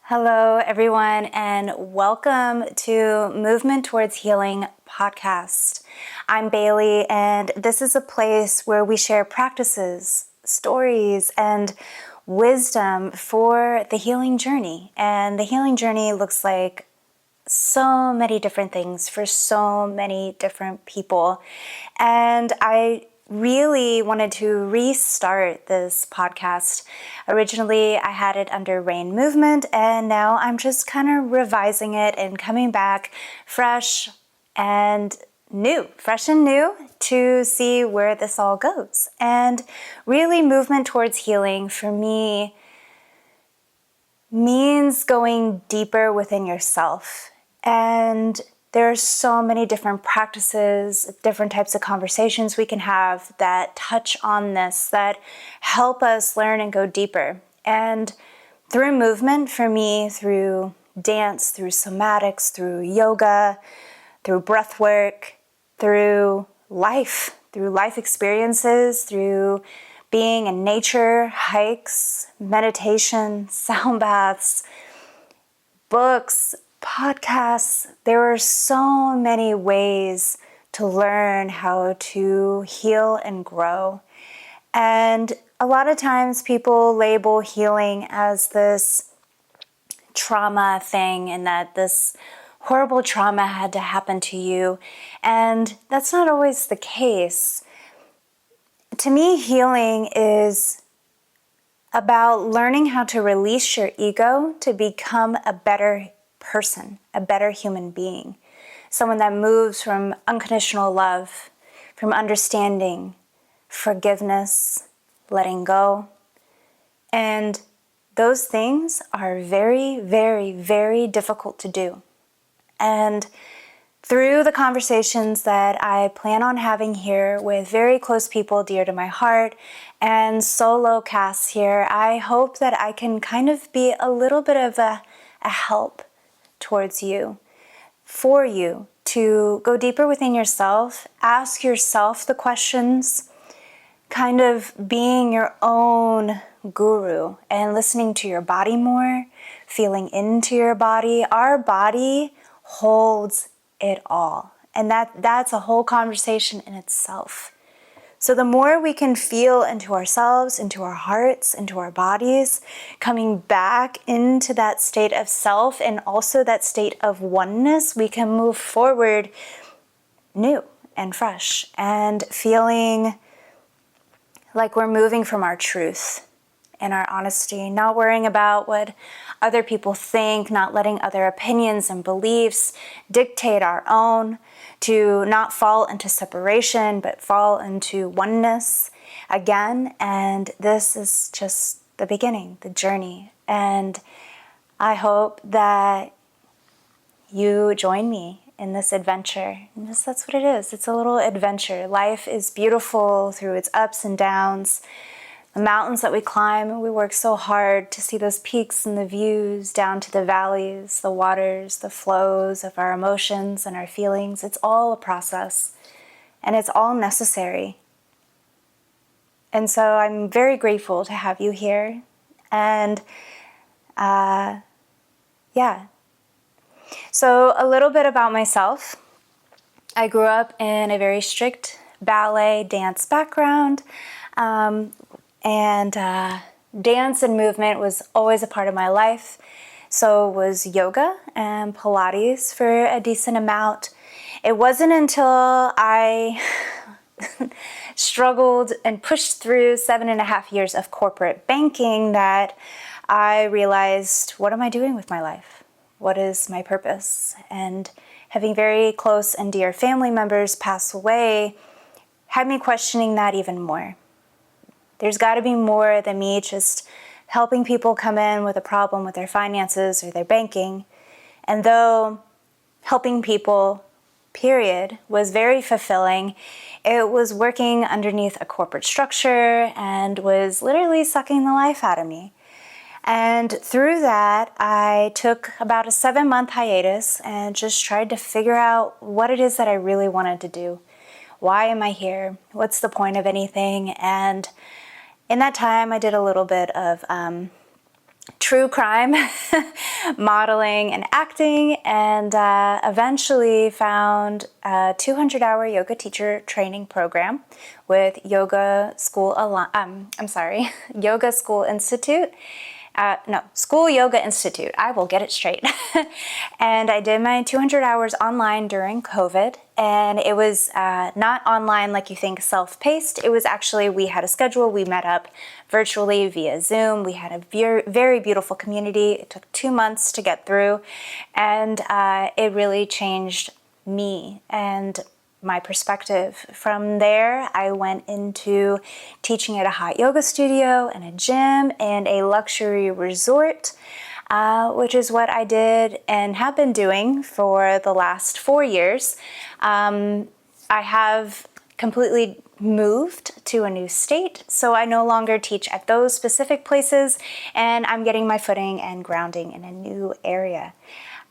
Hello, everyone, and welcome to Movement Towards Healing podcast. I'm Bailey, and this is a place where we share practices, stories, and wisdom for the healing journey. And the healing journey looks like so many different things for so many different people. And I really wanted to restart this podcast. Originally, I had it under Rayne Movement, and now I'm just kind of revising it and coming back fresh and new to see where this all goes. And really, movement towards healing for me means going deeper within yourself. And there are so many different practices, different types of conversations we can have that touch on this, that help us learn and go deeper. And through movement, for me, through dance, through somatics, through yoga, through breath work, through life experiences, through being in nature, hikes, meditation, sound baths, books, podcasts. There are so many ways to learn how to heal and grow. And a lot of times people label healing as this trauma thing, and that this horrible trauma had to happen to you. And that's not always the case. To me, healing is about learning how to release your ego to become a better person, a better human being, someone that moves from unconditional love, from understanding, forgiveness, letting go. And those things are very, very, very difficult to do. And through the conversations that I plan on having here with very close people dear to my heart and solo casts here, I hope that I can kind of be a little bit of a help towards you, for you to go deeper within yourself, ask yourself the questions, kind of being your own guru and listening to your body more, feeling into your body. Our body holds it all. And that's a whole conversation in itself. So the more we can feel into ourselves, into our hearts, into our bodies, coming back into that state of self and also that state of oneness, we can move forward new and fresh and feeling like we're moving from our truth and our honesty, not worrying about what other people think, not letting other opinions and beliefs dictate our own, to not fall into separation, but fall into oneness again. And this is just the beginning, the journey. And I hope that you join me in this adventure. And that's what it is. It's a little adventure. Life is beautiful through its ups and downs. The mountains that we climb, we work so hard to see those peaks and the views, down to the valleys, the waters, the flows of our emotions and our feelings. It's all a process, and it's all necessary. And so I'm very grateful to have you here. And So a little bit about myself. I grew up in a very strict ballet dance background. And dance and movement was always a part of my life. So was yoga and Pilates for a decent amount. It wasn't until I struggled and pushed through 7.5 years of corporate banking that I realized, what am I doing with my life? What is my purpose? And having very close and dear family members pass away had me questioning that even more. There's got to be more than me just helping people come in with a problem with their finances or their banking. And though helping people, period, was very fulfilling, it was working underneath a corporate structure and was literally sucking the life out of me. And through that, I took about a 7-month hiatus and just tried to figure out what it is that I really wanted to do. Why am I here? What's the point of anything? And in that time, I did a little bit of true crime, modeling and acting, and eventually found a 200-hour yoga teacher training program with Yoga School Institute. School Yoga Institute. I will get it straight. And I did my 200 hours online during COVID. And it was not online like you think, self-paced. It was actually, we had a schedule. We met up virtually via Zoom. We had a very beautiful community. It took 2 months to get through. And it really changed me and my perspective. From there, I went into teaching at a hot yoga studio and a gym and a luxury resort, which is what I did and have been doing for the last 4 years. I have completely moved to a new state, so I no longer teach at those specific places, and I'm getting my footing and grounding in a new area.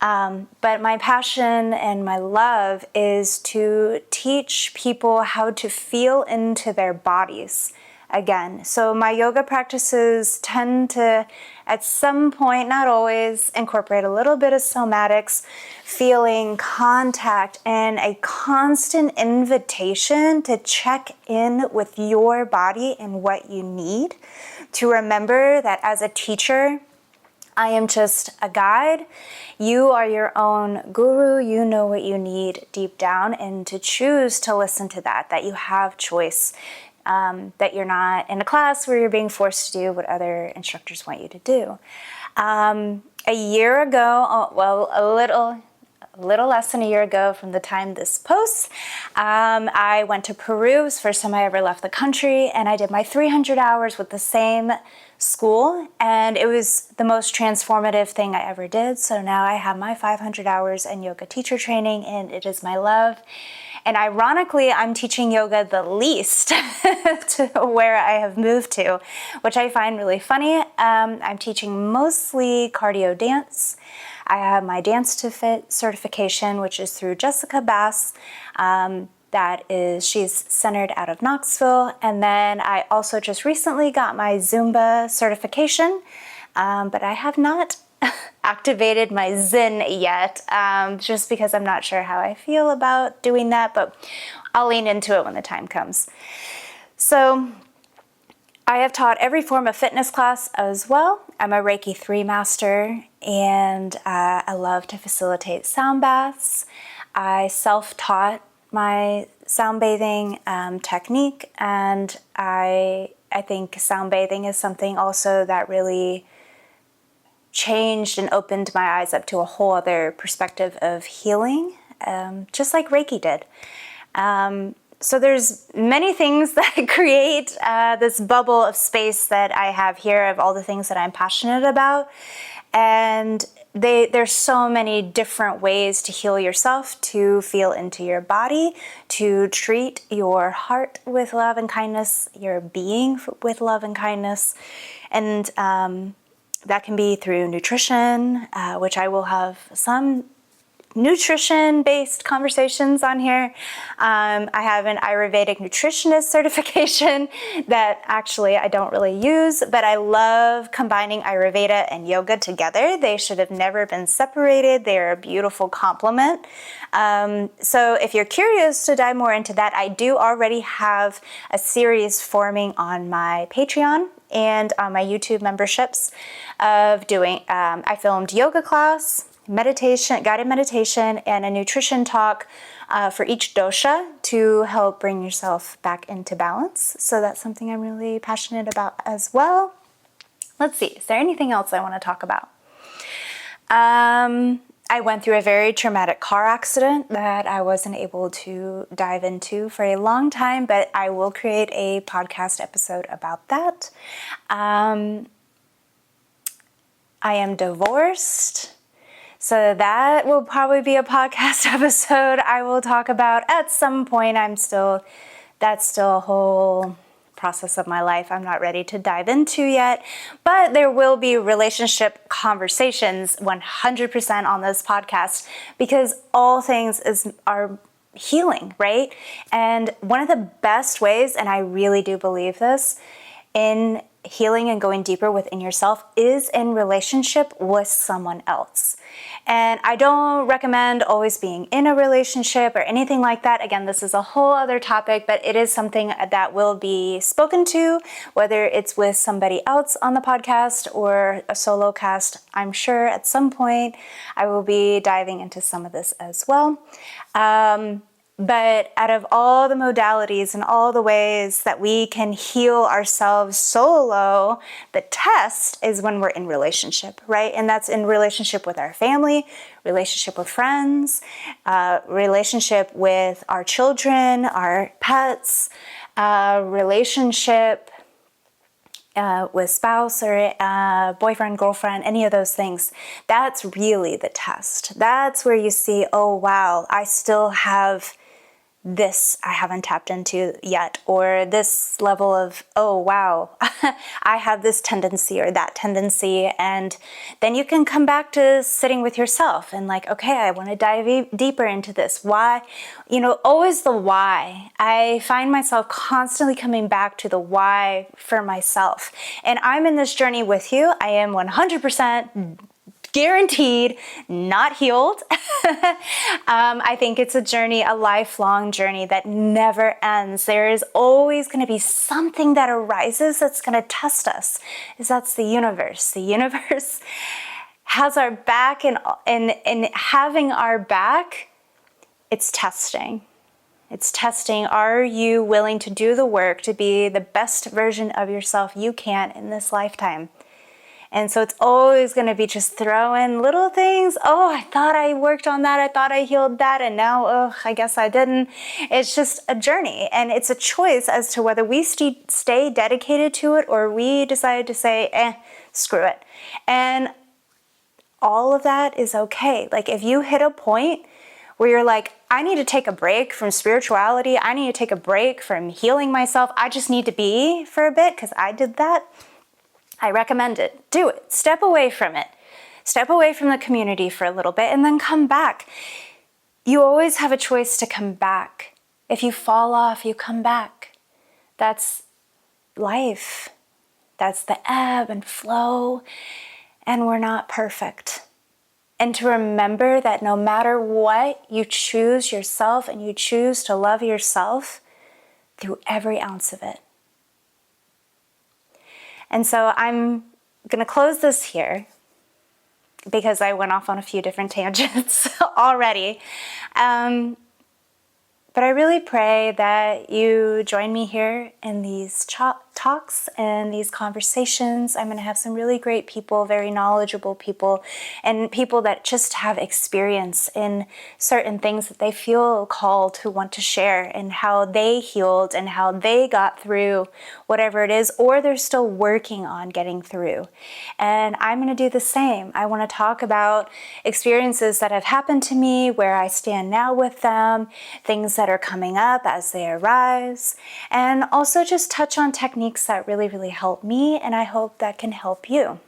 But my passion and my love is to teach people how to feel into their bodies again. So my yoga practices tend to, at some point, not always, incorporate a little bit of somatics, feeling, contact, and a constant invitation to check in with your body and what you need. To remember that as a teacher, I am just a guide. You are your own guru. You know what you need deep down, and to choose to listen to that you have choice, that you're not in a class where you're being forced to do what other instructors want you to do. A year ago, a little less than a year ago from the time this posts, I went to Peru. It was the first time I ever left the country, and I did my 300 hours with the same school, and it was the most transformative thing I ever did. So now I have my 500 hours in yoga teacher training, and it is my love. And ironically, I'm teaching yoga the least to where I have moved to, which I find really funny. I'm teaching mostly cardio dance. I have my Dance to Fit certification, which is through Jessica Bass. She's centered out of Knoxville. And then I also just recently got my Zumba certification, but I have not activated my Zen yet, just because I'm not sure how I feel about doing that, but I'll lean into it when the time comes. So I have taught every form of fitness class as well. I'm a Reiki 3 master, and I love to facilitate sound baths. I self-taught my sound bathing technique, and I think sound bathing is something also that really changed and opened my eyes up to a whole other perspective of healing, just like Reiki did. So there's many things that create this bubble of space that I have here of all the things that I'm passionate about. And there's so many different ways to heal yourself, to feel into your body, to treat your heart with love and kindness, your being with love and kindness. And that can be through nutrition, which I will have some nutrition-based conversations on here. I have an Ayurvedic nutritionist certification that actually I don't really use, but I love combining Ayurveda and yoga together. They should have never been separated. They're a beautiful complement. So if you're curious to dive more into that, I do already have a series forming on my Patreon and on my YouTube memberships of doing, I filmed yoga class, meditation, guided meditation, and a nutrition talk for each dosha to help bring yourself back into balance. So that's something I'm really passionate about as well. Let's see, is there anything else I want to talk about? I went through a very traumatic car accident that I wasn't able to dive into for a long time, but I will create a podcast episode about that. I am divorced, so that will probably be a podcast episode I will talk about at some point. That's still a whole process of my life I'm not ready to dive into yet, but there will be relationship conversations 100% on this podcast, because all things are healing, right? And one of the best ways, and I really do believe this, in healing and going deeper within yourself is in relationship with someone else. And I don't recommend always being in a relationship or anything like that. Again, this is a whole other topic, but it is something that will be spoken to, whether it's with somebody else on the podcast or a solo cast. I'm sure at some point I will be diving into some of this as well. But out of all the modalities and all the ways that we can heal ourselves solo, the test is when we're in relationship, right? And that's in relationship with our family, relationship with friends, relationship with our children, our pets, relationship with spouse or boyfriend, girlfriend, any of those things. That's really the test. That's where you see, oh, wow, I still have this I haven't tapped into yet, or this level of, oh, wow, I have this tendency or that tendency. And then you can come back to sitting with yourself and like, okay, I want to dive deeper into this. Why? Always the why. I find myself constantly coming back to the why for myself. And I'm in this journey with you. I am 100% guaranteed not healed. I think it's a journey, a lifelong journey that never ends. There is always going to be something that arises that's going to test us. That's the universe. The universe has our back, and having our back, it's testing. It's testing. Are you willing to do the work to be the best version of yourself you can in this lifetime? And so it's always going to be just throwing little things. Oh, I thought I worked on that. I thought I healed that. And now, oh, I guess I didn't. It's just a journey. And it's a choice as to whether we stay dedicated to it or we decide to say, screw it. And all of that is okay. Like if you hit a point where you're like, I need to take a break from spirituality. I need to take a break from healing myself. I just need to be for a bit because I did that. I recommend it. Do it. Step away from it. Step away from the community for a little bit and then come back. You always have a choice to come back. If you fall off, you come back. That's life. That's the ebb and flow. And we're not perfect. And to remember that no matter what, you choose yourself and you choose to love yourself through every ounce of it. And so I'm going to close this here because I went off on a few different tangents already. But I really pray that you join me here in these talks and these conversations. I'm going to have some really great people, very knowledgeable people, and people that just have experience in certain things that they feel called to want to share and how they healed and how they got through whatever it is, or they're still working on getting through. And I'm going to do the same. I want to talk about experiences that have happened to me, where I stand now with them, things that are coming up as they arise, and also just touch on techniques that really, really help me, and I hope that can help you.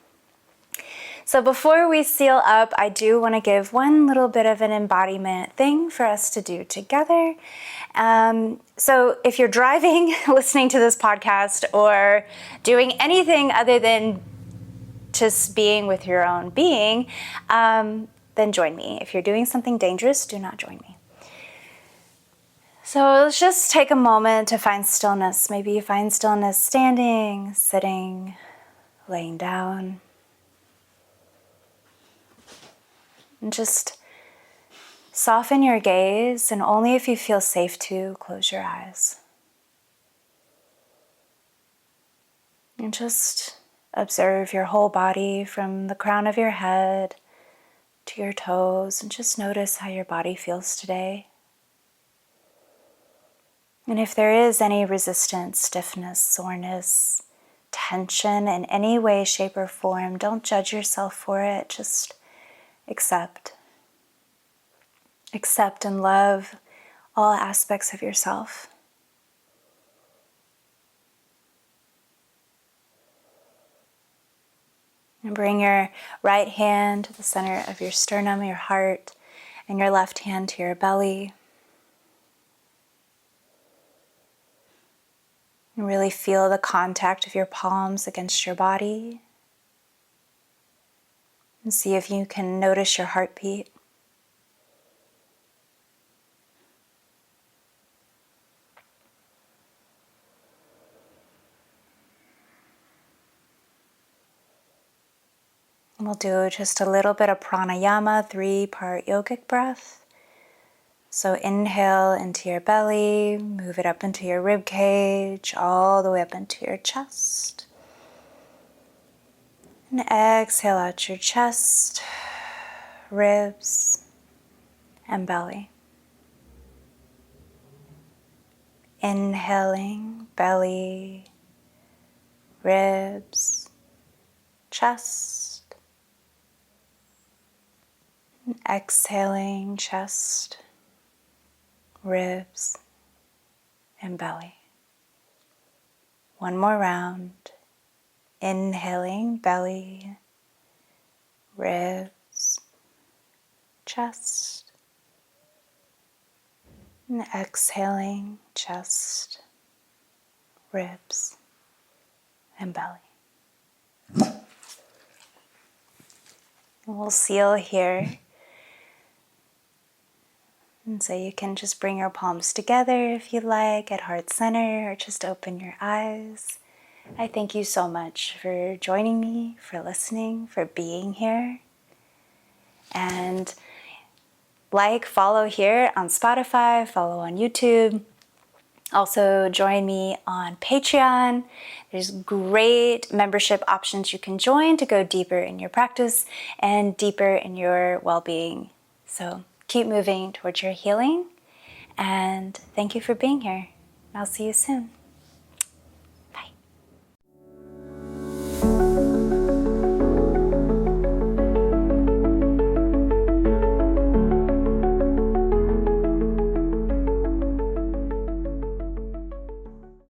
So before we seal up, I do want to give one little bit of an embodiment thing for us to do together. So if you're driving, listening to this podcast, or doing anything other than just being with your own being, then join me. If you're doing something dangerous, do not join me. So let's just take a moment to find stillness. Maybe you find stillness standing, sitting, laying down. And just soften your gaze, and only if you feel safe to, close your eyes. And just observe your whole body from the crown of your head to your toes, and just notice how your body feels today. And if there is any resistance, stiffness, soreness, tension in any way, shape, or form, don't judge yourself for it. Just accept. Accept and love all aspects of yourself. And bring your right hand to the center of your sternum, your heart, and your left hand to your belly. And really feel the contact of your palms against your body. And see if you can notice your heartbeat. And we'll do just a little bit of pranayama, 3-part yogic breath. So inhale into your belly, move it up into your rib cage, all the way up into your chest. And exhale out your chest, ribs, and belly. Inhaling, belly, ribs, chest. And exhaling, chest, ribs, and belly. One more round. Inhaling, belly, ribs, chest. And exhaling, chest, ribs, and belly. And we'll seal here. And so you can just bring your palms together if you like at heart center, or just open your eyes. I thank you so much for joining me, for listening, for being here. And follow here on Spotify, follow on YouTube. Also join me on Patreon. There's great membership options you can join to go deeper in your practice and deeper in your well-being. So keep moving towards your healing, and thank you for being here. I'll see you soon.